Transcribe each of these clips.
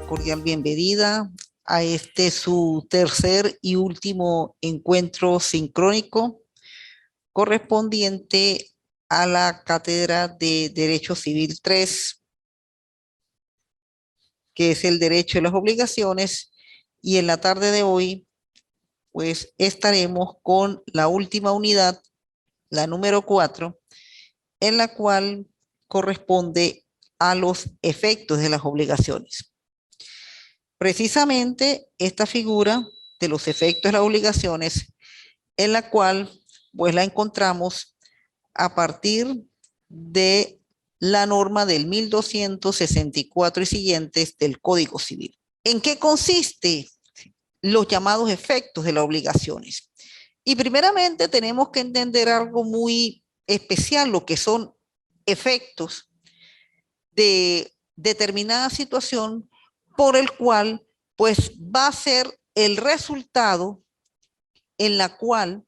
la cordial bienvenida a este su tercer y último encuentro sincrónico correspondiente a la Cátedra de Derecho Civil 3, que es el derecho y las obligaciones, y en la tarde de hoy pues estaremos con la última unidad, la número 4, en la cual corresponde a los efectos de las obligaciones. Precisamente esta figura de los efectos de las obligaciones, en la cual pues la encontramos a partir de la norma del 1264 y siguientes del Código Civil. ¿En qué consiste los llamados efectos de las obligaciones? Y primeramente tenemos que entender algo muy especial, lo que son efectos de determinada situación por el cual pues va a ser el resultado en la cual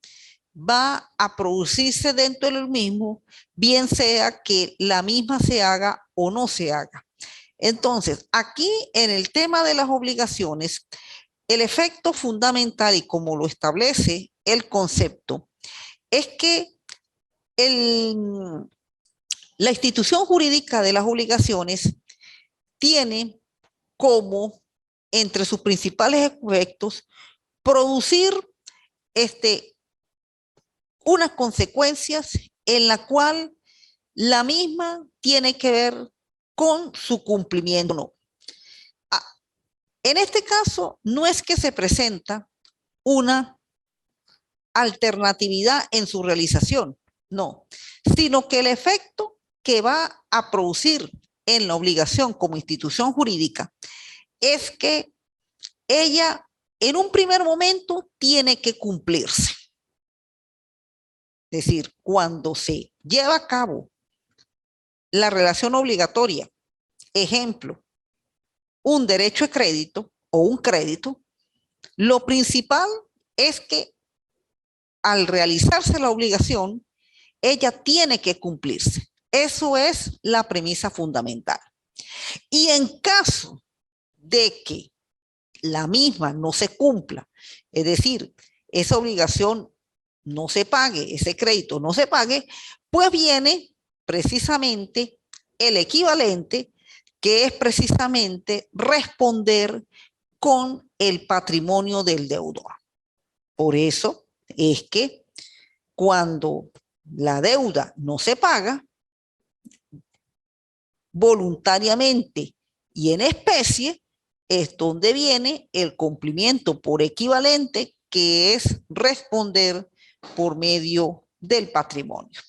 va a producirse dentro del mismo, bien sea que la misma se haga o no se haga. Entonces, aquí en el tema de las obligaciones, el efecto fundamental y como lo establece el concepto, es que la institución jurídica de las obligaciones tiene como entre sus principales efectos producir unas consecuencias en la cual la misma tiene que ver con su cumplimiento. No. En este caso, no es que se presenta una alternatividad en su realización, no, sino que el efecto que va a producir en la obligación como institución jurídica es que ella en un primer momento tiene que cumplirse. Es decir, cuando se lleva a cabo la relación obligatoria, ejemplo, un derecho de crédito o un crédito, lo principal es que al realizarse la obligación, ella tiene que cumplirse. Eso es la premisa fundamental. Y en caso de que la misma no se cumpla, es decir, esa obligación no se pague, ese crédito no se pague, pues viene precisamente el equivalente, que es precisamente responder con el patrimonio del deudor. Por eso es que cuando la deuda no se paga voluntariamente y en especie, es donde viene el cumplimiento por equivalente, que es responder por medio del patrimonio.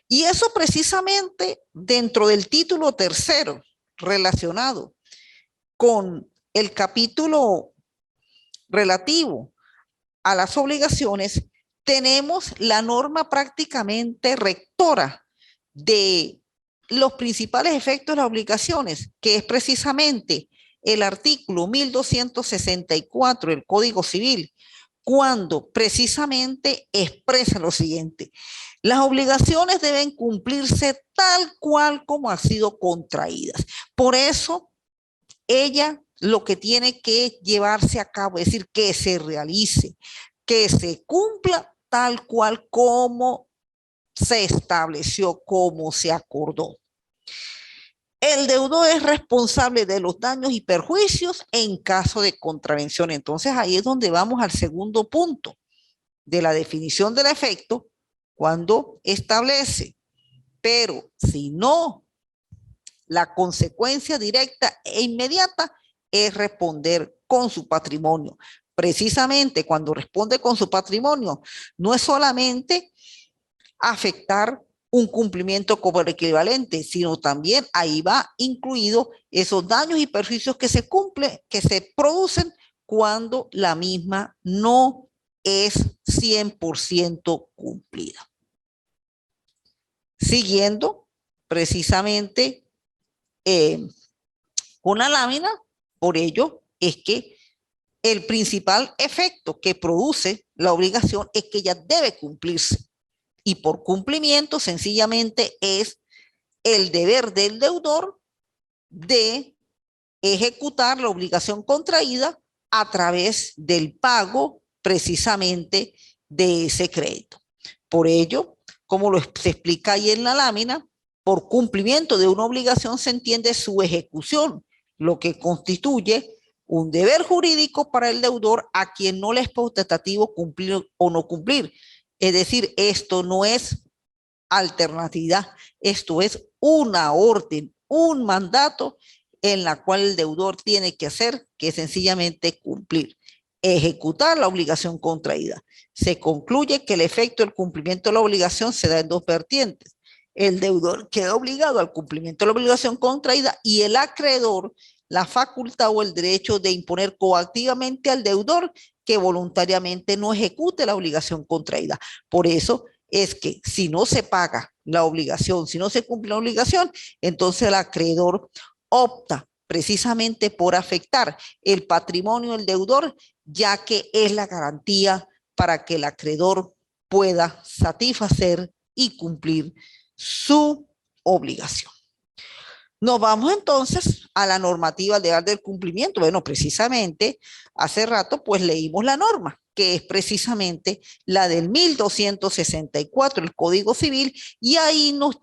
Y eso precisamente dentro del título tercero relacionado con el capítulo relativo a las obligaciones, tenemos la norma prácticamente rectora de los principales efectos de las obligaciones, que es precisamente el artículo 1264 del Código Civil, cuando precisamente expresa lo siguiente: las obligaciones deben cumplirse tal cual como han sido contraídas. Por eso, ella lo que tiene que llevarse a cabo, es decir, que se realice, que se cumpla tal cual como se estableció, como se acordó. El deudor es responsable de los daños y perjuicios en caso de contravención. Entonces ahí es donde vamos al segundo punto de la definición del efecto, cuando establece, pero si no, la consecuencia directa e inmediata es responder con su patrimonio. Precisamente cuando responde con su patrimonio, no es solamente afectar un cumplimiento como el equivalente, sino también ahí va incluido esos daños y perjuicios que se cumplen, que se producen cuando la misma no es 100% cumplida. Siguiendo precisamente con la lámina, por ello es que el principal efecto que produce la obligación es que ella debe cumplirse. Y por cumplimiento, sencillamente, es el deber del deudor de ejecutar la obligación contraída a través del pago precisamente de ese crédito. Por ello, como se explica ahí en la lámina, por cumplimiento de una obligación se entiende su ejecución, lo que constituye un deber jurídico para el deudor a quien no le es potestativo cumplir o no cumplir. Es decir, esto no es alternativa, esto es una orden, un mandato en la cual el deudor tiene que hacer, que es sencillamente cumplir, ejecutar la obligación contraída. Se concluye que el efecto del cumplimiento de la obligación se da en dos vertientes. El deudor queda obligado al cumplimiento de la obligación contraída y el acreedor la facultad o el derecho de imponer coactivamente al deudor que voluntariamente no ejecute la obligación contraída. Por eso es que si no se paga la obligación, si no se cumple la obligación, entonces el acreedor opta precisamente por afectar el patrimonio del deudor, ya que es la garantía para que el acreedor pueda satisfacer y cumplir su obligación. Nos vamos entonces a la normativa legal del cumplimiento. Bueno, precisamente hace rato pues leímos la norma, que es precisamente la del 1264, el Código Civil, y ahí nos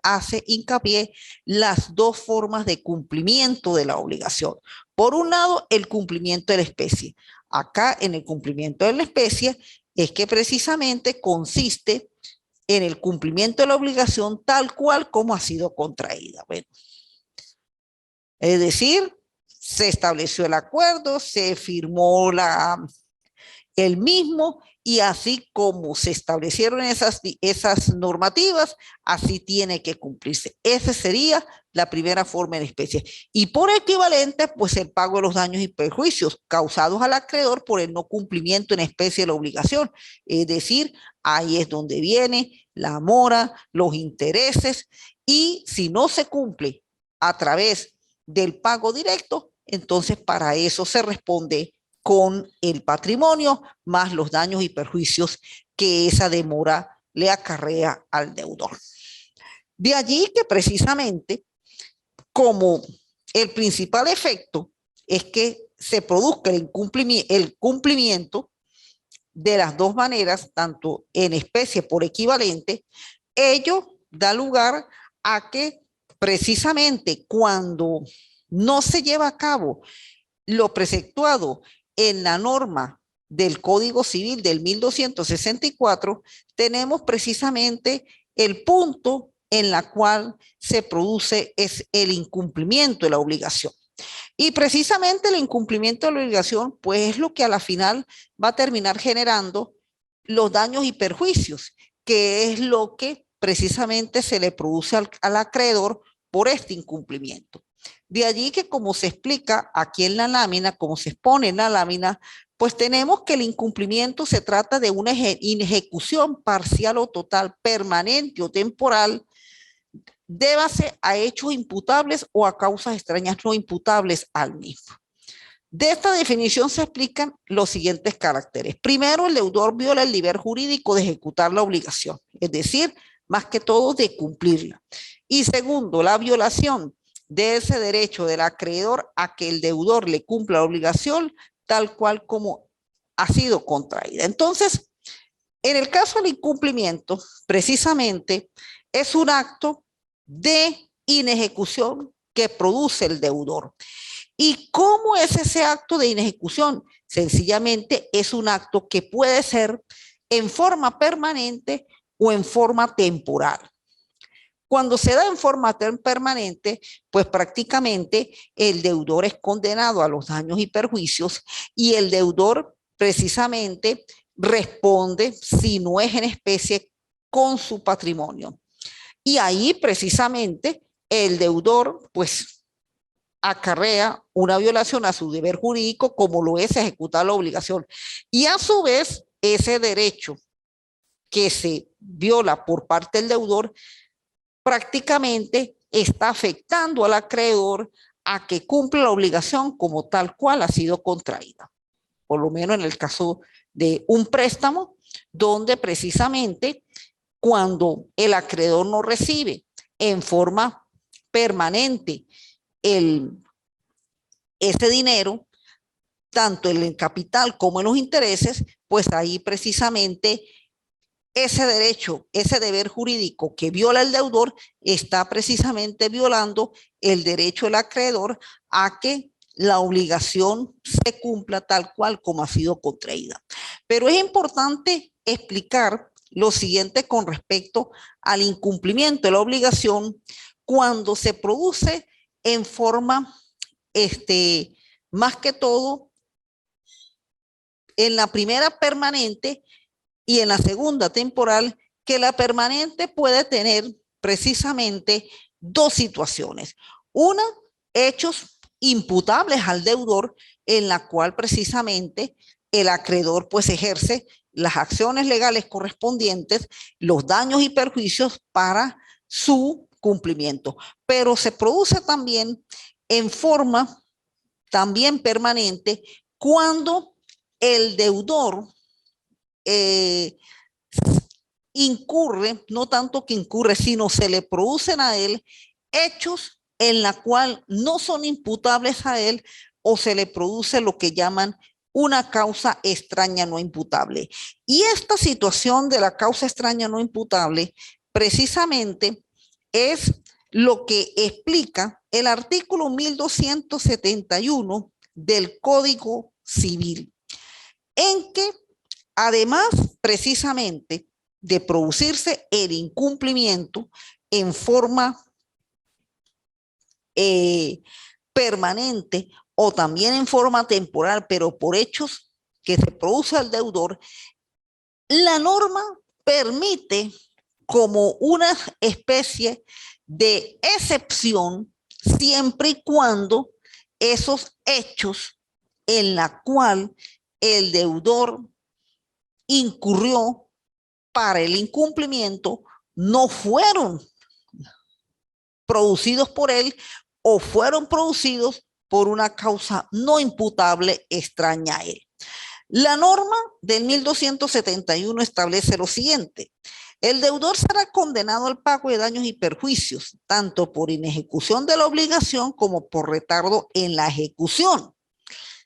hace hincapié las dos formas de cumplimiento de la obligación. Por un lado, el cumplimiento de la especie. Acá en el cumplimiento de la especie es que precisamente consiste en el cumplimiento de la obligación tal cual como ha sido contraída. Bueno, es decir, se estableció el acuerdo, se firmó el mismo y así como se establecieron esas normativas, así tiene que cumplirse. Esa sería la primera forma en especie. Y por equivalente, pues el pago de los daños y perjuicios causados al acreedor por el no cumplimiento en especie de la obligación. Es decir, ahí es donde viene la mora, los intereses, y si no se cumple a través del pago directo, entonces para eso se responde con el patrimonio más los daños y perjuicios que esa demora le acarrea al deudor. De allí que precisamente como el principal efecto es que se produzca el cumplimiento de las dos maneras, tanto en especie por equivalente, ello da lugar a que precisamente cuando no se lleva a cabo lo preceptuado en la norma del Código Civil del 1264, tenemos precisamente el punto en la cual se produce es el incumplimiento de la obligación. Y precisamente el incumplimiento de la obligación, pues es lo que a la final va a terminar generando los daños y perjuicios, que es lo que precisamente se le produce al acreedor por este incumplimiento. De allí que como se explica aquí en la lámina, como se expone en la lámina, pues tenemos que el incumplimiento se trata de una inejecución parcial o total, permanente o temporal, débase a hechos imputables o a causas extrañas no imputables al mismo. De esta definición se explican los siguientes caracteres. Primero, el deudor viola el deber jurídico de ejecutar la obligación, es decir, más que todo de cumplirla. Y segundo, la violación de ese derecho del acreedor a que el deudor le cumpla la obligación tal cual como ha sido contraída. Entonces, en el caso del incumplimiento, precisamente es un acto de inejecución que produce el deudor. ¿Y cómo es ese acto de inejecución? Sencillamente es un acto que puede ser en forma permanente o en forma temporal. Cuando se da en forma permanente, pues prácticamente el deudor es condenado a los daños y perjuicios y el deudor precisamente responde, si no es en especie, con su patrimonio. Y ahí precisamente el deudor pues acarrea una violación a su deber jurídico como lo es ejecutar la obligación. Y a su vez ese derecho que se viola por parte del deudor prácticamente está afectando al acreedor a que cumpla la obligación como tal cual ha sido contraída. Por lo menos en el caso de un préstamo, donde precisamente cuando el acreedor no recibe en forma permanente el ese dinero, tanto en el capital como en los intereses, pues ahí precisamente ese derecho, ese deber jurídico que viola el deudor está precisamente violando el derecho del acreedor a que la obligación se cumpla tal cual como ha sido contraída. Pero es importante explicar lo siguiente con respecto al incumplimiento de la obligación cuando se produce en forma, más que todo, en la primera permanente y en la segunda temporal, que la permanente puede tener precisamente dos situaciones. Una, hechos imputables al deudor, en la cual precisamente el acreedor pues ejerce las acciones legales correspondientes, los daños y perjuicios para su cumplimiento. Pero se produce también en forma también permanente cuando el deudor incurre, no tanto que incurre, sino se le producen a él hechos en la cual no son imputables a él o se le produce lo que llaman una causa extraña no imputable. Y esta situación de la causa extraña no imputable precisamente es lo que explica el artículo 1271 del Código Civil, en que además precisamente de producirse el incumplimiento en forma permanente o también en forma temporal, pero por hechos que se produce al deudor, la norma permite como una especie de excepción siempre y cuando esos hechos en la cual el deudor incurrió para el incumplimiento no fueron producidos por él o fueron producidos por una causa no imputable extraña a él. La norma del 1271 establece lo siguiente: el deudor será condenado al pago de daños y perjuicios, tanto por inejecución de la obligación como por retardo en la ejecución,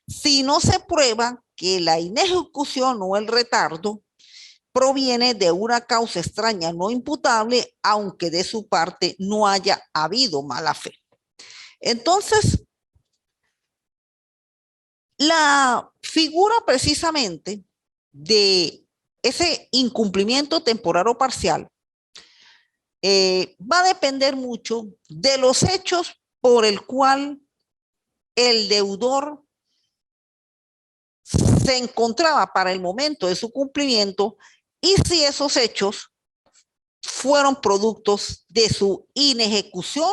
si no se prueba que la inejecución o el retardo proviene de una causa extraña no imputable, aunque de su parte no haya habido mala fe. Entonces, la figura precisamente de ese incumplimiento temporal o parcial va a depender mucho de los hechos por el cual el deudor se encontraba para el momento de su cumplimiento y si esos hechos fueron productos de su inejecución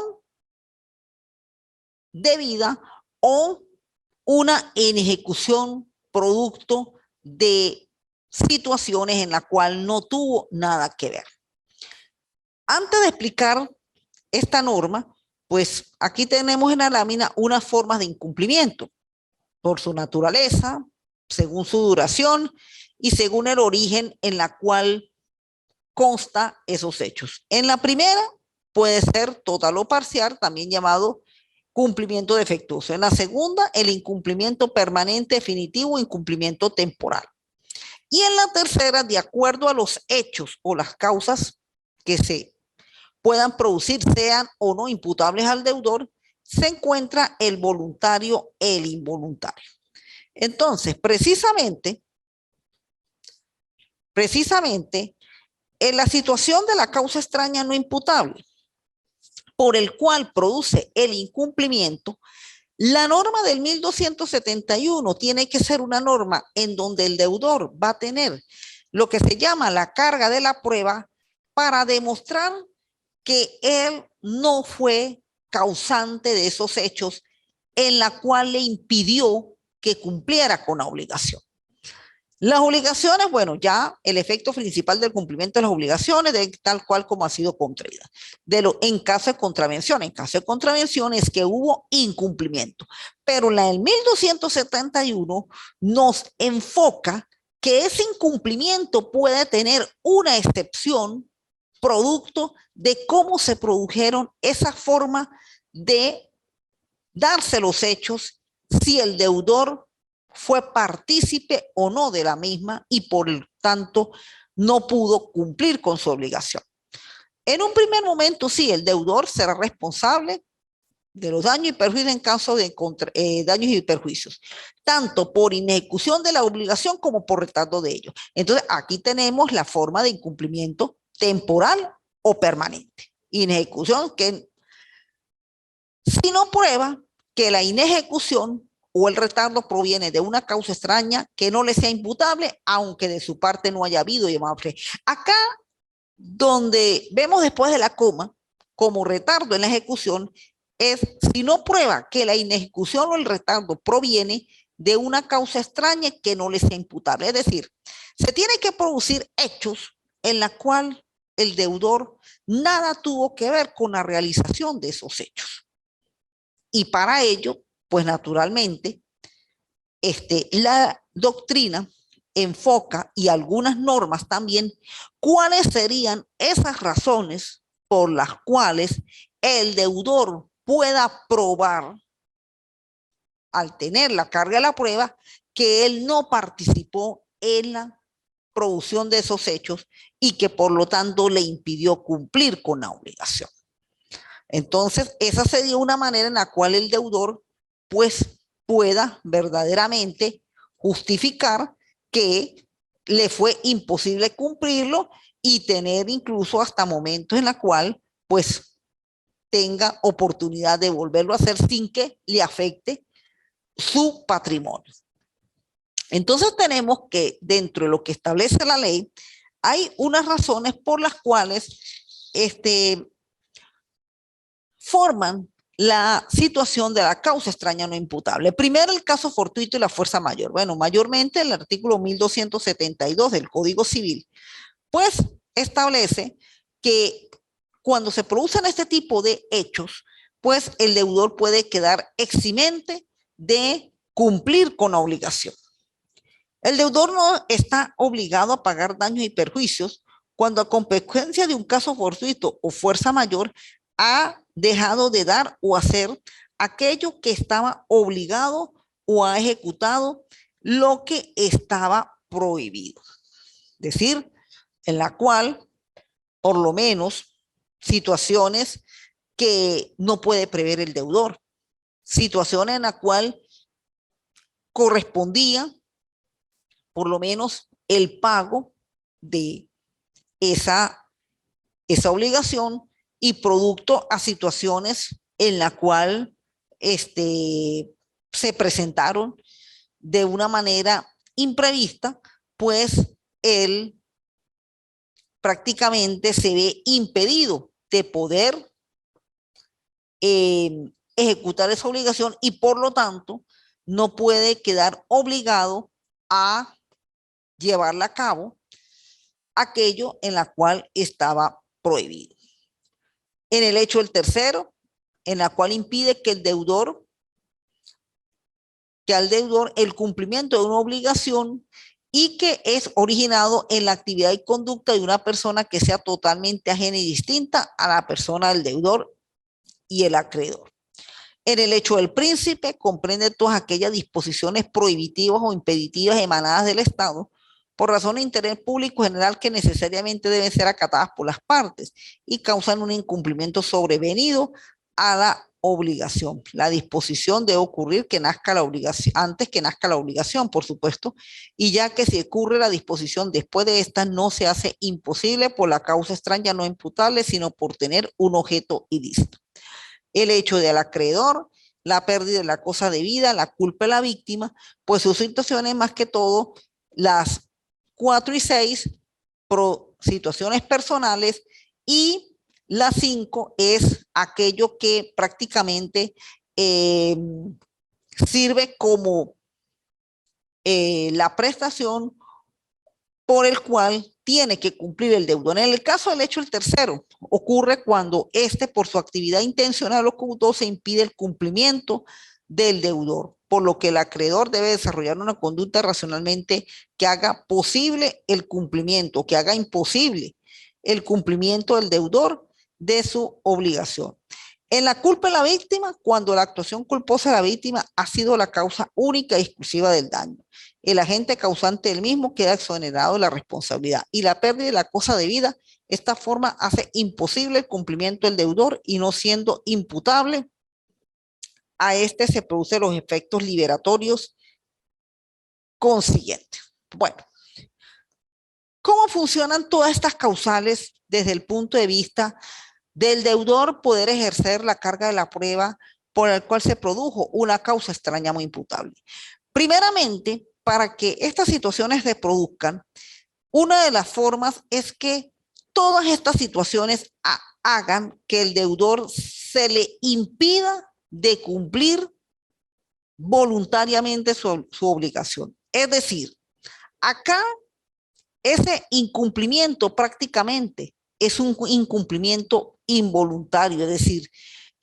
debida o una inejecución producto de situaciones en la cual no tuvo nada que ver. Antes de explicar esta norma, pues aquí tenemos en la lámina unas formas de incumplimiento por su naturaleza, según su duración y según el origen en la cual consta esos hechos. En la primera puede ser total o parcial, también llamado cumplimiento defectuoso. En la segunda, el incumplimiento permanente, definitivo, incumplimiento temporal. Y en la tercera, de acuerdo a los hechos o las causas que se puedan producir, sean o no imputables al deudor, se encuentra el voluntario, el involuntario. Entonces, precisamente, en la situación de la causa extraña no imputable, por el cual produce el incumplimiento, la norma del 1271 tiene que ser una norma en donde el deudor va a tener lo que se llama la carga de la prueba para demostrar que él no fue causante de esos hechos en la cual le impidió que cumpliera con la obligación. Las obligaciones, bueno, ya el efecto principal del cumplimiento de las obligaciones, de tal cual como ha sido contraída. En caso de contravención, es que hubo incumplimiento. Pero la del 1271 nos enfoca que ese incumplimiento puede tener una excepción producto de cómo se produjeron esa forma de darse los hechos si el deudor fue partícipe o no de la misma y por lo tanto no pudo cumplir con su obligación. En un primer momento, sí, el deudor será responsable de los daños y perjuicios en caso de daños y perjuicios, tanto por inejecución de la obligación como por retardo de ello. Entonces, aquí tenemos la forma de incumplimiento temporal o permanente. Inejecución que si no prueba que la inejecución o el retardo proviene de una causa extraña que no le sea imputable, aunque de su parte no haya habido llamado fe. Acá, donde vemos después de la coma, como retardo en la ejecución, es si no prueba que la inejecución o el retardo proviene de una causa extraña que no le sea imputable. Es decir, se tiene que producir hechos en la cual el deudor nada tuvo que ver con la realización de esos hechos. Y para ello, pues naturalmente, la doctrina enfoca y algunas normas también cuáles serían esas razones por las cuales el deudor pueda probar, al tener la carga de la prueba, que él no participó en la producción de esos hechos y que por lo tanto le impidió cumplir con la obligación. Entonces, esa sería una manera en la cual el deudor pues pueda verdaderamente justificar que le fue imposible cumplirlo y tener incluso hasta momentos en la cual pues tenga oportunidad de volverlo a hacer sin que le afecte su patrimonio. Entonces tenemos que dentro de lo que establece la ley hay unas razones por las cuales forman la situación de la causa extraña no imputable. Primero, el caso fortuito y la fuerza mayor. Bueno, mayormente el artículo 1272 del Código Civil, pues establece que cuando se producen este tipo de hechos, pues el deudor puede quedar eximente de cumplir con la obligación. El deudor no está obligado a pagar daños y perjuicios cuando a consecuencia de un caso fortuito o fuerza mayor ha dejado de dar o hacer aquello que estaba obligado o ha ejecutado lo que estaba prohibido. Es decir, en la cual, por lo menos, situaciones que no puede prever el deudor, situaciones en la cual correspondía, por lo menos, el pago de esa obligación y producto a situaciones en la cual se presentaron de una manera imprevista, pues él prácticamente se ve impedido de poder ejecutar esa obligación y por lo tanto no puede quedar obligado a llevarla a cabo aquello en la cual estaba prohibido. En el hecho del tercero, en la cual impide que al deudor el cumplimiento de una obligación y que es originado en la actividad y conducta de una persona que sea totalmente ajena y distinta a la persona del deudor y el acreedor. En el hecho del príncipe comprende todas aquellas disposiciones prohibitivas o impeditivas emanadas del Estado por razón de interés público general que necesariamente deben ser acatadas por las partes y causan un incumplimiento sobrevenido a la obligación. La disposición debe ocurrir que nazca la obligación, antes que nazca la obligación, por supuesto, y ya que si ocurre la disposición después de esta, no se hace imposible por la causa extraña no imputable, sino por tener un objeto ilícito. El hecho del acreedor, la pérdida de la cosa debida, la culpa de la víctima, pues sus situaciones más que todo, las 4 y 6, situaciones personales, y la 5 es aquello que prácticamente sirve como la prestación por el cual tiene que cumplir el deudor. En el caso del hecho del tercero, ocurre cuando por su actividad intencional o ocultosa impide el cumplimiento del deudor, por lo que el acreedor debe desarrollar una conducta racionalmente que haga posible el cumplimiento, que haga imposible el cumplimiento del deudor de su obligación. En la culpa de la víctima, cuando la actuación culposa de la víctima ha sido la causa única y exclusiva del daño. El agente causante del mismo queda exonerado de la responsabilidad y la pérdida de la cosa debida. Esta forma hace imposible el cumplimiento del deudor y no siendo imputable, a este se producen los efectos liberatorios consiguientes. Bueno, ¿cómo funcionan todas estas causales desde el punto de vista del deudor poder ejercer la carga de la prueba por el cual se produjo una causa extraña o imputable? Primeramente, para que estas situaciones se produzcan, una de las formas es que todas estas situaciones hagan que el deudor se le impida de cumplir voluntariamente su obligación. Es decir, acá ese incumplimiento prácticamente es un incumplimiento involuntario, es decir,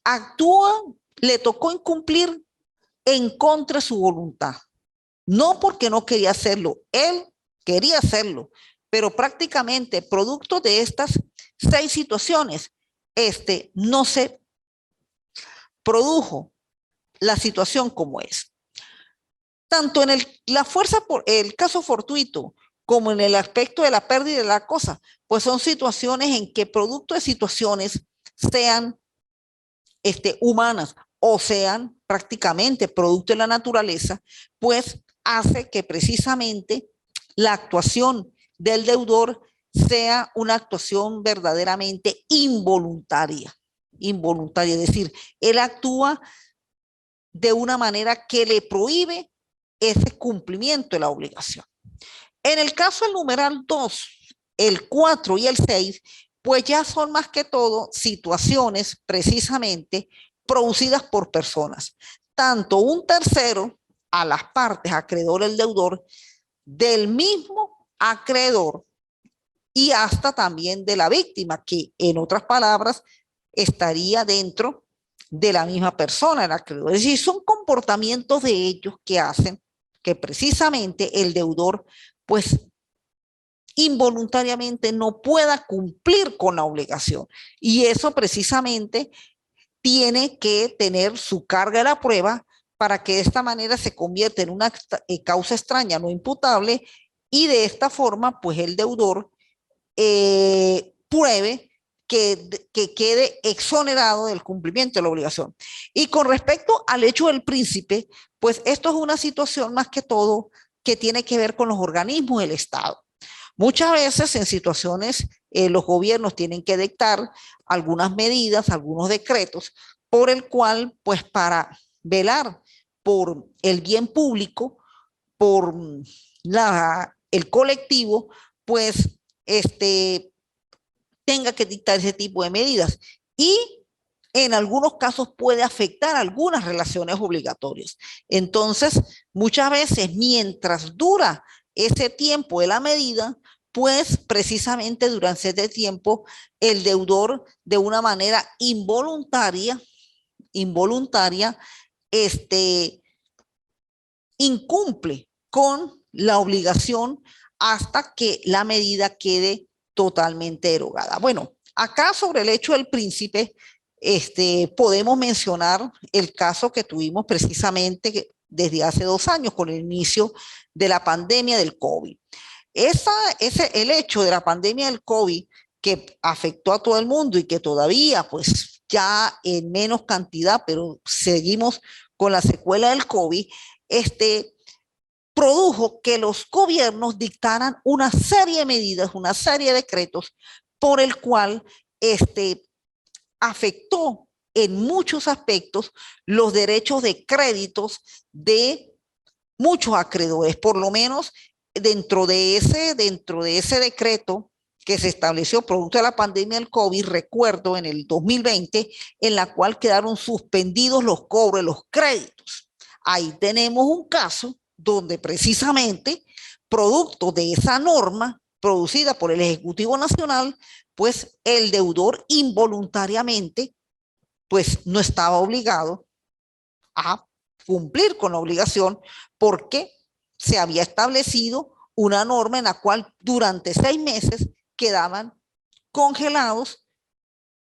actúa, le tocó incumplir en contra de su voluntad, no porque no quería hacerlo, él quería hacerlo, pero prácticamente producto de estas 6 situaciones, no se produjo la situación como es. Tanto en la fuerza por el caso fortuito como en el aspecto de la pérdida de la cosa, pues son situaciones en que producto de situaciones sean humanas o sean prácticamente producto de la naturaleza, pues hace que precisamente la actuación del deudor sea una actuación verdaderamente involuntaria, es decir, él actúa de una manera que le prohíbe ese cumplimiento de la obligación. En el caso del numeral 2, el 4 y el 6, pues ya son más que todo situaciones precisamente producidas por personas, tanto un tercero a las partes, acreedor el deudor, del mismo acreedor y hasta también de la víctima, que en otras palabras estaría dentro de la misma persona, el acreedor. Es decir, son comportamientos de ellos que hacen que precisamente el deudor, pues involuntariamente no pueda cumplir con la obligación. Y eso precisamente tiene que tener su carga de la prueba para que de esta manera se convierta en una causa extraña no imputable y de esta forma, pues el deudor pruebe que quede exonerado del cumplimiento de la obligación. Y con respecto al hecho del príncipe, pues esto es una situación más que todo que tiene que ver con los organismos del Estado. Muchas veces en situaciones los gobiernos tienen que dictar algunas medidas, algunos decretos, por el cual, pues para velar por el bien público, por el colectivo, pues tenga que dictar ese tipo de medidas. Y en algunos casos puede afectar algunas relaciones obligatorias. Entonces, muchas veces, mientras dura ese tiempo de la medida, pues precisamente durante ese tiempo, el deudor de una manera involuntaria, incumple con la obligación hasta que la medida quede totalmente derogada. Bueno, acá sobre el hecho del príncipe, podemos mencionar el caso que tuvimos precisamente desde hace 2 años con el inicio de la pandemia del COVID. El hecho de la pandemia del COVID que afectó a todo el mundo y que todavía pues ya en menos cantidad, pero seguimos con la secuela del COVID, produjo que los gobiernos dictaran una serie de medidas, una serie de decretos por el cual afectó en muchos aspectos los derechos de créditos de muchos acreedores, por lo menos dentro de ese decreto que se estableció producto de la pandemia del COVID, recuerdo en el 2020, en la cual quedaron suspendidos los cobros de los créditos. Ahí tenemos un caso donde precisamente, producto de esa norma producida por el Ejecutivo Nacional, pues el deudor involuntariamente, pues no estaba obligado a cumplir con la obligación porque se había establecido una norma en la cual durante 6 meses quedaban congelados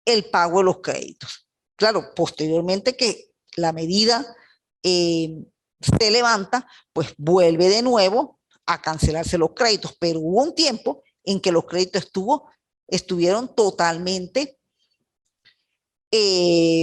el pago de los créditos. claro, posteriormente que la medida se levanta, pues vuelve de nuevo a cancelarse los créditos, pero hubo un tiempo en que los créditos estuvieron totalmente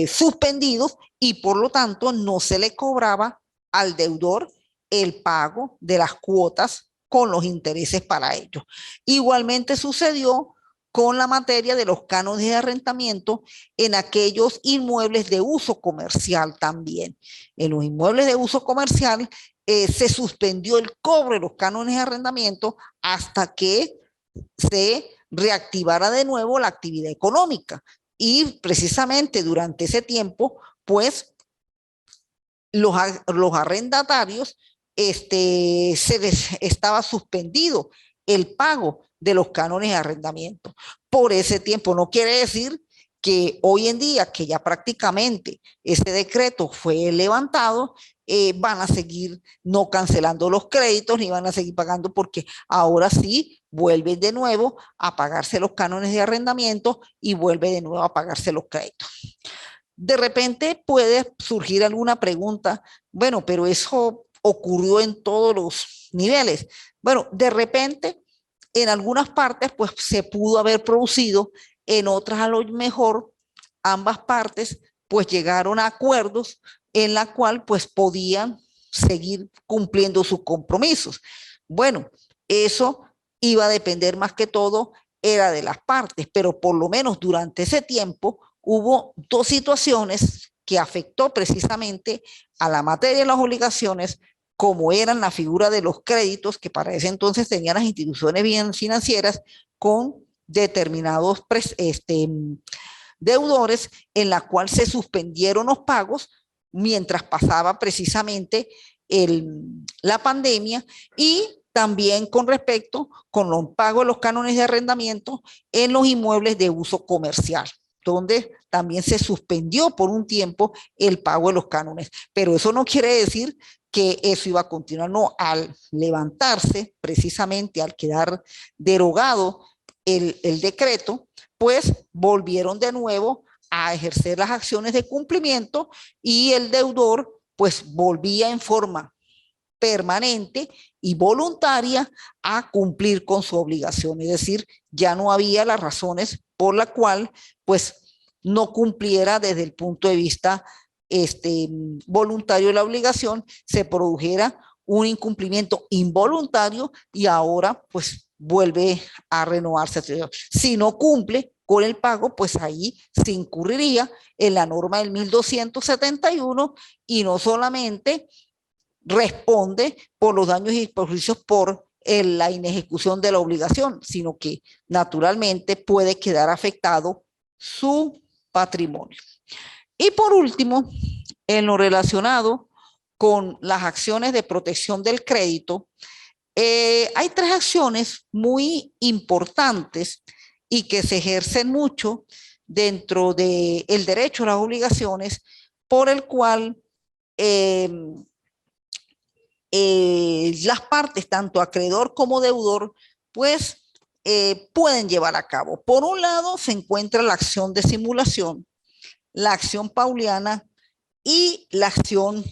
suspendidos y por lo tanto no se le cobraba al deudor el pago de las cuotas con los intereses para ellos. Igualmente sucedió con la materia de los cánones de arrendamiento en aquellos inmuebles de uso comercial también. En los inmuebles de uso comercial se suspendió el cobro de los cánones de arrendamiento hasta que se reactivara de nuevo la actividad económica. Y precisamente durante ese tiempo, pues los arrendatarios, se les estaba suspendido el pago de los cánones de arrendamiento. Por ese tiempo no quiere decir que hoy en día, que ya prácticamente ese decreto fue levantado, van a seguir no cancelando los créditos ni van a seguir pagando, porque ahora sí vuelven de nuevo a pagarse los cánones de arrendamiento y vuelve de nuevo a pagarse los créditos. De repente puede surgir alguna pregunta, bueno, pero eso ocurrió en todos los niveles. Bueno, de repente en algunas partes pues se pudo haber producido, en otras a lo mejor ambas partes pues llegaron a acuerdos en la cual pues podían seguir cumpliendo sus compromisos. Bueno, eso iba a depender más que todo era de las partes, pero por lo menos durante ese tiempo hubo dos situaciones que afectó precisamente a la materia de las obligaciones, como eran la figura de los créditos, que para ese entonces tenían las instituciones bien financieras con determinados deudores, en la cual se suspendieron los pagos mientras pasaba precisamente la pandemia, y también con respecto con los pagos de los cánones de arrendamiento en los inmuebles de uso comercial, donde también se suspendió por un tiempo el pago de los cánones. Pero eso no quiere decir que eso iba a continuar, no, al levantarse, precisamente al quedar derogado el decreto, pues volvieron de nuevo a ejercer las acciones de cumplimiento y el deudor pues volvía en forma permanente y voluntaria a cumplir con su obligación, es decir, ya no había las razones por la cual pues no cumpliera desde el punto de vista voluntario de la obligación, se produjera un incumplimiento involuntario y ahora pues vuelve a renovarse. Si no cumple con el pago, pues ahí se incurriría en la norma del 1271 y no solamente responde por los daños y perjuicios por la inejecución de la obligación, sino que naturalmente puede quedar afectado su patrimonio. Y por último, en lo relacionado con las acciones de protección del crédito, hay tres acciones muy importantes y que se ejercen mucho dentro del derecho a las obligaciones, por el cual las partes, tanto acreedor como deudor, pues pueden llevar a cabo. Por un lado se encuentra la acción de simulación, la acción pauliana y la acción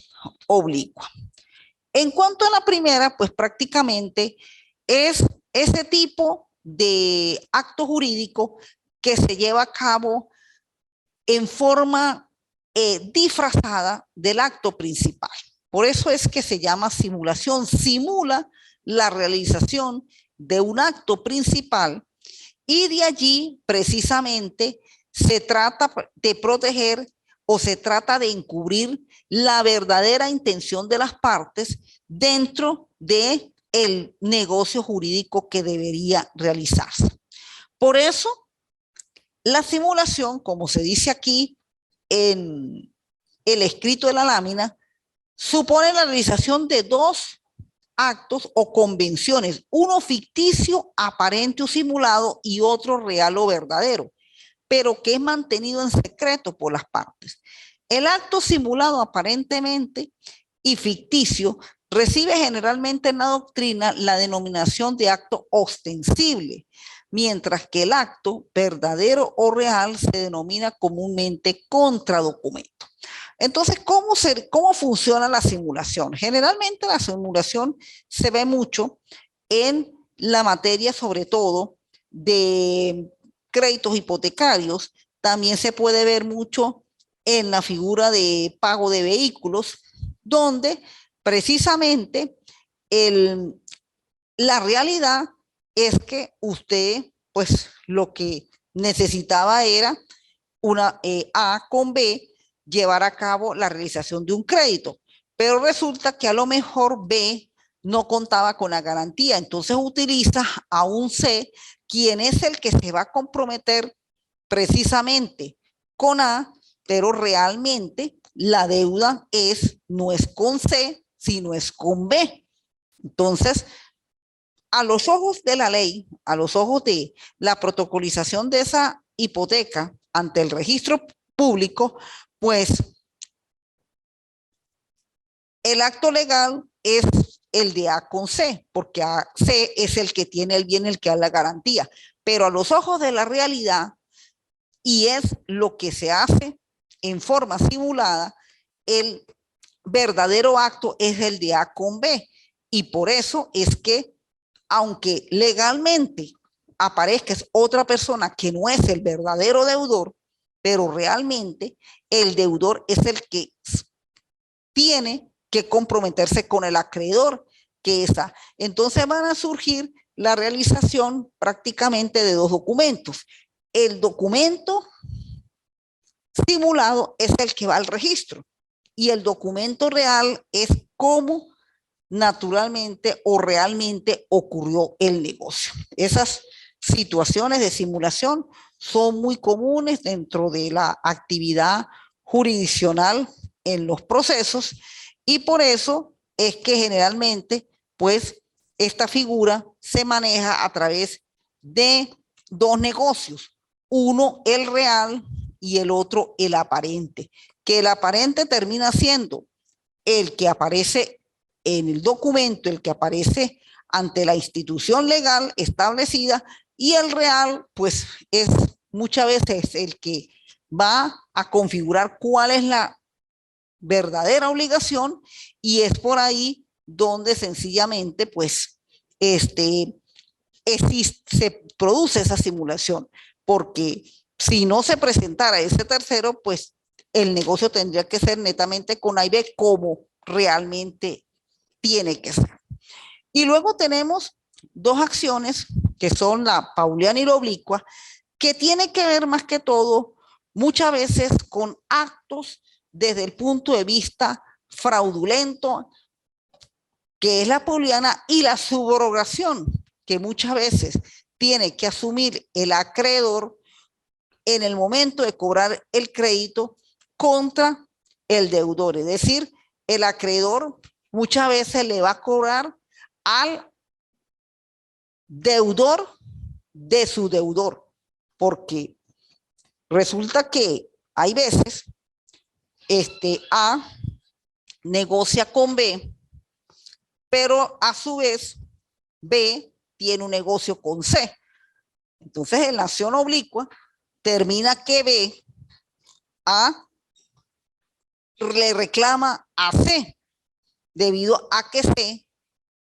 oblicua. En cuanto a la primera, pues prácticamente es ese tipo de acto jurídico que se lleva a cabo en forma disfrazada del acto principal. Por eso es que se llama simulación, simula la realización de un acto principal y de allí precisamente se trata de proteger o se trata de encubrir la verdadera intención de las partes dentro del negocio jurídico que debería realizarse. Por eso, la simulación, como se dice aquí en el escrito de la lámina, supone la realización de dos actos o convenciones, uno ficticio, aparente o simulado y otro real o verdadero, pero que es mantenido en secreto por las partes. El acto simulado aparentemente y ficticio recibe generalmente en la doctrina la denominación de acto ostensible, mientras que el acto verdadero o real se denomina comúnmente contradocumento. Entonces, ¿cómo funciona la simulación? Generalmente la simulación se ve mucho en la materia, sobre todo, de créditos hipotecarios. También se puede ver mucho en la figura de pago de vehículos, donde precisamente la realidad es que usted, pues lo que necesitaba era una A con B, llevar a cabo la realización de un crédito, pero resulta que a lo mejor B no contaba con la garantía, entonces utiliza a un C, quien es el que se va a comprometer precisamente con A, pero realmente la deuda no es con C, sino es con B. Entonces, a los ojos de la ley, a los ojos de la protocolización de esa hipoteca ante el registro público, pues el acto legal es el de A con C, porque C es el que tiene el bien, el que da la garantía. Pero a los ojos de la realidad, y es lo que se hace en forma simulada, el verdadero acto es el de A con B. Y por eso es que, aunque legalmente aparezca otra persona que no es el verdadero deudor, pero realmente el deudor es el que tiene que comprometerse con el acreedor que está. Entonces van a surgir la realización prácticamente de dos documentos. El documento simulado es el que va al registro y el documento real es cómo naturalmente o realmente ocurrió el negocio. Esas situaciones de simulación son muy comunes dentro de la actividad jurisdiccional en los procesos y por eso es que generalmente pues esta figura se maneja a través de dos negocios, uno el real y el otro el aparente, que el aparente termina siendo el que aparece en el documento, el que aparece ante la institución legal establecida, y el real pues es muchas veces el que va a configurar cuál es la verdadera obligación y es por ahí donde sencillamente pues se produce esa simulación, porque si no se presentara ese tercero, pues el negocio tendría que ser netamente con A y B como realmente tiene que ser. Y luego tenemos dos acciones que son la pauliana y la oblicua, que tiene que ver más que todo muchas veces con actos desde el punto de vista fraudulento, que es la pauliana, y la subrogación, que muchas veces tiene que asumir el acreedor en el momento de cobrar el crédito contra el deudor. Es decir, el acreedor muchas veces le va a cobrar al deudor de su deudor, porque resulta que hay veces A negocia con B, pero a su vez B tiene un negocio con C. Entonces, en la acción oblicua termina que B le reclama a C debido a que C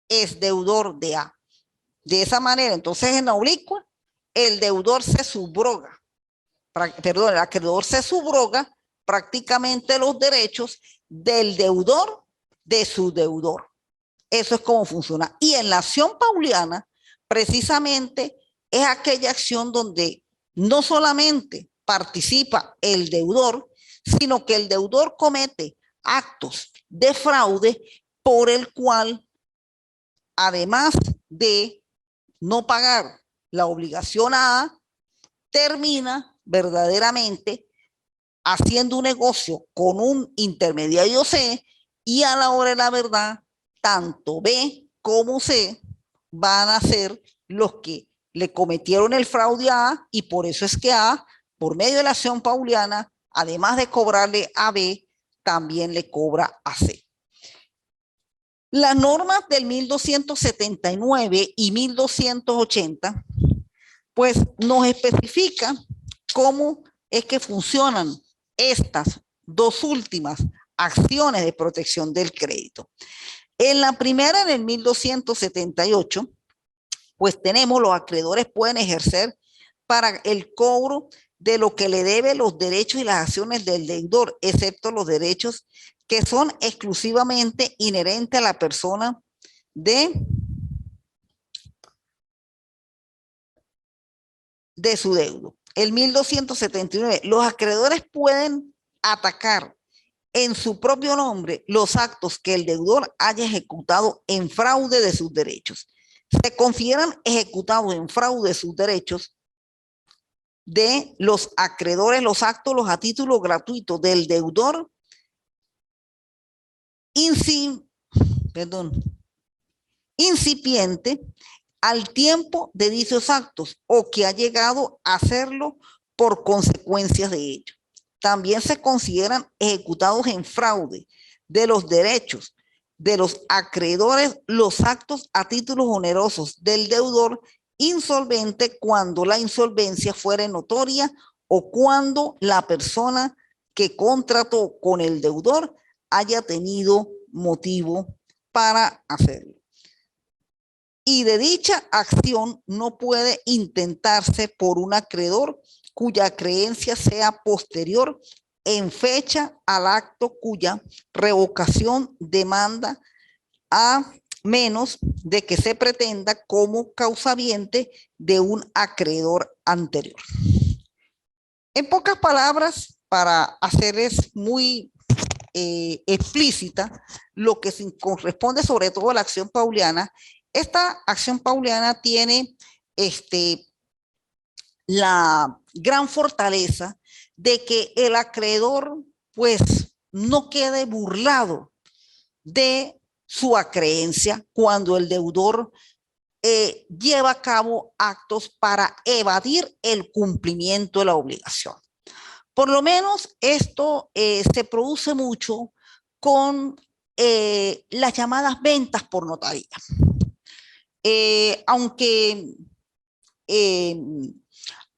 es deudor de A. De esa manera, entonces en la oblicua, el deudor se subroga, perdón, el acreedor se subroga prácticamente los derechos del deudor de su deudor. Eso es como funciona. Y en la acción pauliana, precisamente es aquella acción donde no solamente participa el deudor, sino que el deudor comete actos de fraude por el cual, además de no pagar la obligación A, termina verdaderamente haciendo un negocio con un intermediario C y a la hora de la verdad, tanto B como C van a ser los que le cometieron el fraude a A y por eso es que A, por medio de la acción pauliana, además de cobrarle a B, también le cobra a C. Las normas del 1279 y 1280, pues nos especifican cómo es que funcionan estas dos últimas acciones de protección del crédito. En la primera, en el 1278, pues tenemos los acreedores pueden ejercer para el cobro de lo que le debe los derechos y las acciones del deudor, excepto los derechos que son exclusivamente inherentes a la persona de su deudo. El 1279, los acreedores pueden atacar en su propio nombre los actos que el deudor haya ejecutado en fraude de sus derechos. Se consideran ejecutados en fraude de sus derechos de los acreedores los actos, los a título gratuito del deudor incipiente al tiempo de dichos actos o que ha llegado a hacerlo por consecuencias de ello. También se consideran ejecutados en fraude de los derechos de los acreedores los actos a títulos onerosos del deudor insolvente cuando la insolvencia fuere notoria o cuando la persona que contrató con el deudor haya tenido motivo para hacerlo. Y de dicha acción no puede intentarse por un acreedor cuya creencia sea posterior en fecha al acto cuya revocación demanda, a menos de que se pretenda como causaviente de un acreedor anterior. En pocas palabras, para hacerles muy explícita lo que corresponde sobre todo a la acción pauliana, esta acción pauliana tiene la gran fortaleza de que el acreedor pues no quede burlado de su acreencia cuando el deudor lleva a cabo actos para evadir el cumplimiento de la obligación. Por lo menos esto se produce mucho con las llamadas ventas por notaría. Aunque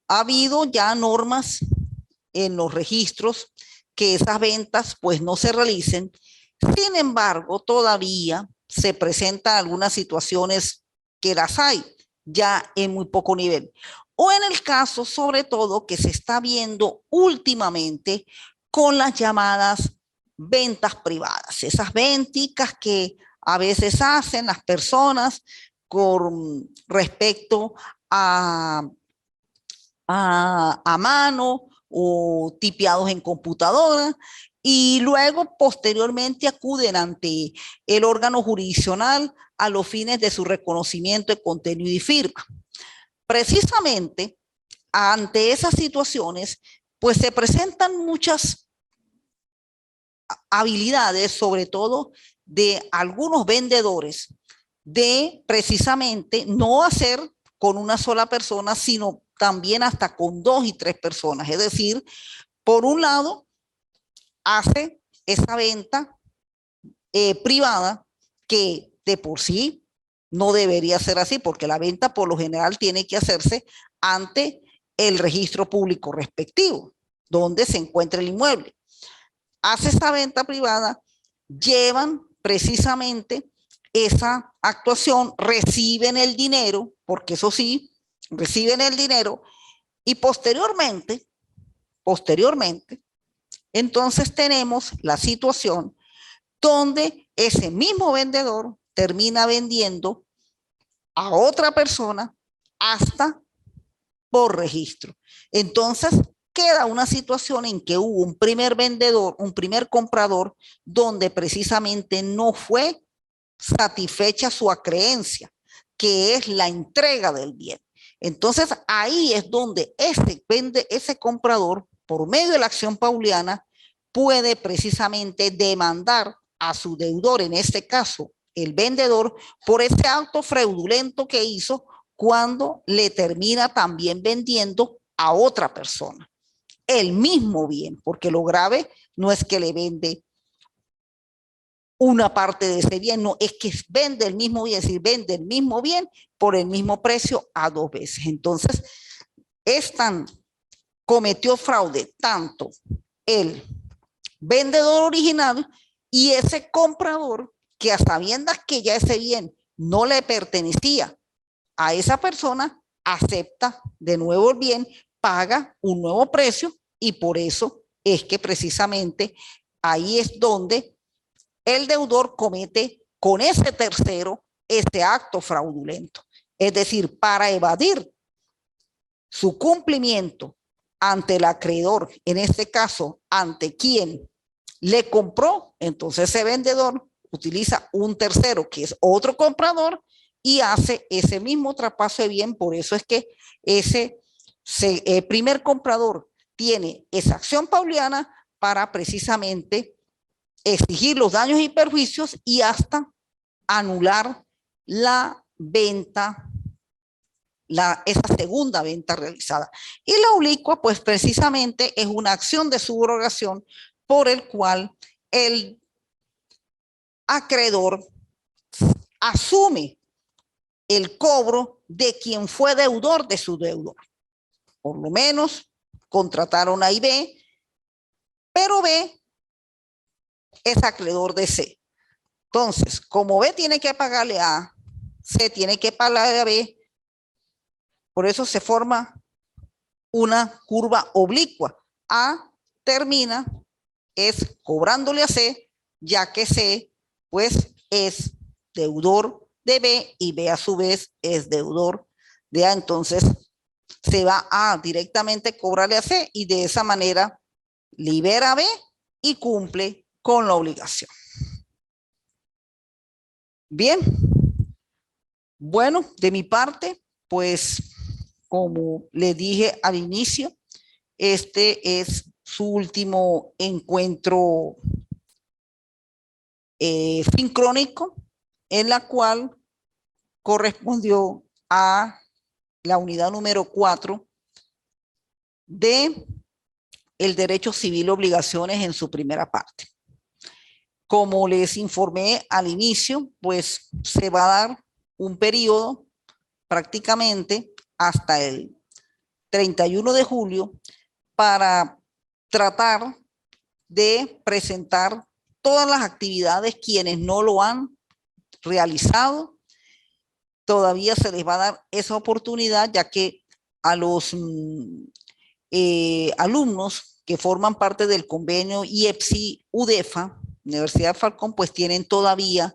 ha habido ya normas en los registros que esas ventas pues no se realicen, sin embargo todavía se presentan algunas situaciones que las hay ya en muy poco nivel. O en el caso sobre todo que se está viendo últimamente con las llamadas ventas privadas, esas venticas que a veces hacen las personas con respecto a mano o tipeados en computadora y luego posteriormente acuden ante el órgano jurisdiccional a los fines de su reconocimiento de contenido y firma. Precisamente ante esas situaciones pues se presentan muchas habilidades, sobre todo de algunos vendedores, de precisamente no hacer con una sola persona, sino también hasta con 2 y 3 personas. Es decir, por un lado, hace esa venta privada que de por sí no debería ser así, porque la venta por lo general tiene que hacerse ante el registro público respectivo, donde se encuentra el inmueble. Hace esa venta privada, llevan precisamente esa actuación, reciben el dinero, porque eso sí, reciben el dinero y posteriormente, entonces tenemos la situación donde ese mismo vendedor termina vendiendo a otra persona hasta por registro. Entonces queda una situación en que hubo un primer vendedor, un primer comprador, donde precisamente no fue satisfecha su acreencia, que es la entrega del bien. Entonces ahí es donde ese comprador, por medio de la acción pauliana, puede precisamente demandar a su deudor, en este caso el vendedor, por ese acto fraudulento que hizo cuando le termina también vendiendo a otra persona el mismo bien, porque lo grave no es que le vende una parte de ese bien, no, es que vende el mismo bien, es decir, vende el mismo bien por el mismo precio a 2 veces. Entonces, cometió fraude tanto el vendedor original y ese comprador que a sabiendas que ya ese bien no le pertenecía a esa persona, acepta de nuevo el bien, paga un nuevo precio y por eso es que precisamente ahí es donde el deudor comete con ese tercero ese acto fraudulento. Es decir, para evadir su cumplimiento ante el acreedor, en este caso, ante quien le compró, entonces ese vendedor utiliza un tercero que es otro comprador y hace ese mismo traspaso de bien. Por eso es que ese primer comprador tiene esa acción pauliana para precisamente exigir los daños y perjuicios y hasta anular la venta, esa segunda venta realizada. Y la oblicua, pues precisamente es una acción de subrogación por el cual el acreedor asume el cobro de quien fue deudor de su deudor. Por lo menos contrataron a I B, pero B es acreedor de C. Entonces, como B tiene que pagarle a A, C tiene que pagarle a B, por eso se forma una curva oblicua. A termina es cobrándole a C, ya que C pues es deudor de B y B a su vez es deudor de A. Entonces se va a directamente cobrarle a C y de esa manera libera a B y cumple con la obligación. Bien, bueno, de mi parte, pues como le dije al inicio, este es su último encuentro sincrónico, en la cual correspondió a la unidad número 4 de el derecho civil obligaciones en su primera parte. Como les informé al inicio, pues se va a dar un periodo prácticamente hasta el 31 de julio para tratar de presentar todas las actividades. Quienes no lo han realizado, todavía se les va a dar esa oportunidad, ya que a los alumnos que forman parte del convenio IEPSI-UDEFA, Universidad Falcón, pues tienen todavía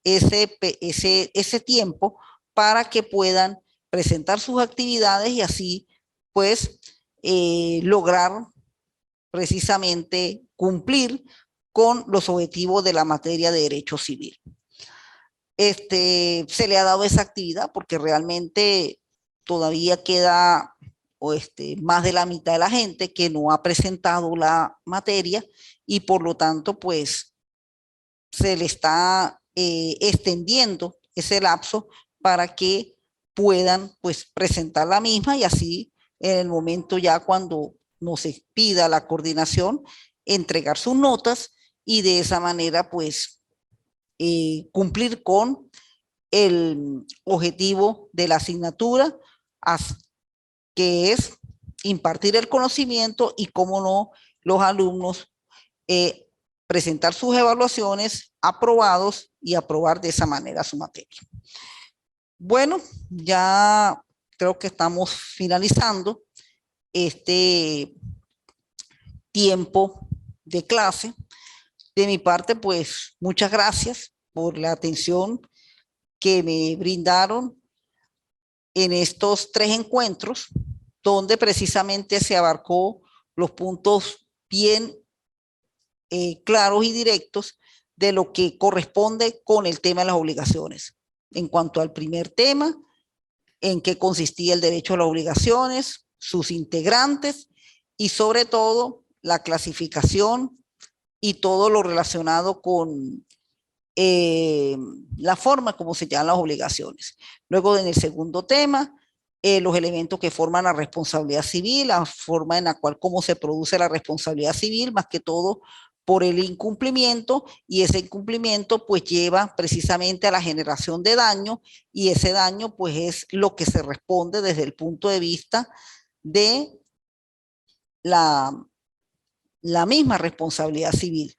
ese tiempo para que puedan presentar sus actividades y así pues lograr precisamente cumplir con los objetivos de la materia de derecho civil. Se le ha dado esa actividad porque realmente todavía queda más de la mitad de la gente que no ha presentado la materia y por lo tanto pues se le está extendiendo ese lapso para que puedan pues presentar la misma y así en el momento ya cuando nos pida la coordinación entregar sus notas y de esa manera pues cumplir con el objetivo de la asignatura, que es impartir el conocimiento y, cómo no, los alumnos presentar sus evaluaciones, aprobados y aprobar de esa manera su materia. Bueno, ya creo que estamos finalizando este tiempo de clase. De mi parte, pues muchas gracias por la atención que me brindaron en estos 3 encuentros, donde precisamente se abarcó los puntos bien claros y directos de lo que corresponde con el tema de las obligaciones. En cuanto al primer tema, en qué consistía el derecho a las obligaciones, sus integrantes y sobre todo la clasificación y todo lo relacionado con la forma como se llaman las obligaciones. Luego, en el segundo tema, los elementos que forman la responsabilidad civil, la forma en la cual cómo se produce la responsabilidad civil, más que todo por el incumplimiento, y ese incumplimiento pues lleva precisamente a la generación de daño, y ese daño pues es lo que se responde desde el punto de vista de la, la misma responsabilidad civil.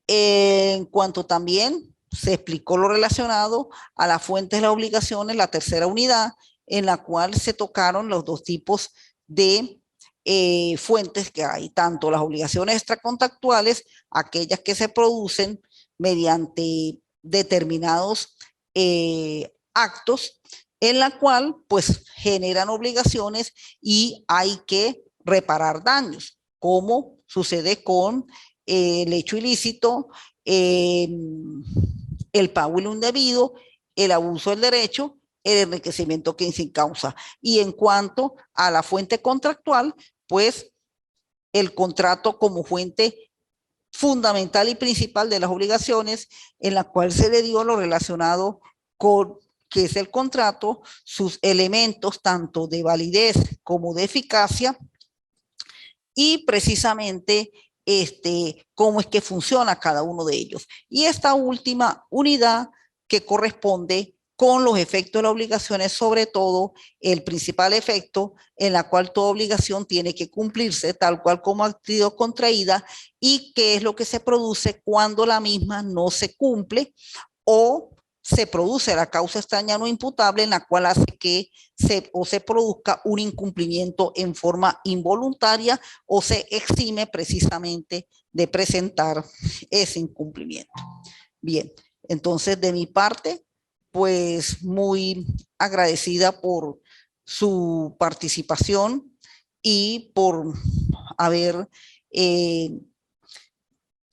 En cuanto también se explicó lo relacionado a las fuentes de las obligaciones, la tercera unidad, en la cual se tocaron los dos tipos de fuentes que hay, tanto las obligaciones extracontractuales, aquellas que se producen mediante determinados actos, en la cual pues generan obligaciones y hay que reparar daños, como sucede con el hecho ilícito, el pago indebido, el abuso del derecho, el enriquecimiento que sin causa. Y en cuanto a la fuente contractual, pues el contrato como fuente fundamental y principal de las obligaciones, en la cual se le dio lo relacionado con que es el contrato, sus elementos tanto de validez como de eficacia, y precisamente cómo es que funciona cada uno de ellos. Y esta última unidad que corresponde con los efectos de las obligaciones, sobre todo el principal efecto en la cual toda obligación tiene que cumplirse tal cual como ha sido contraída, y qué es lo que se produce cuando la misma no se cumple o se produce la causa extraña no imputable, en la cual hace que se produzca un incumplimiento en forma involuntaria o se exime precisamente de presentar ese incumplimiento. Bien, entonces de mi parte, pues muy agradecida por su participación y por haber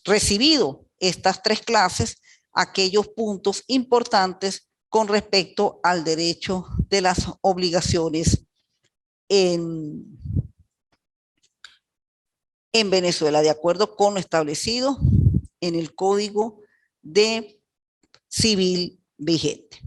recibido estas 3 clases, aquellos puntos importantes con respecto al derecho de las obligaciones en, en Venezuela, de acuerdo con lo establecido en el Código de Civil vigente.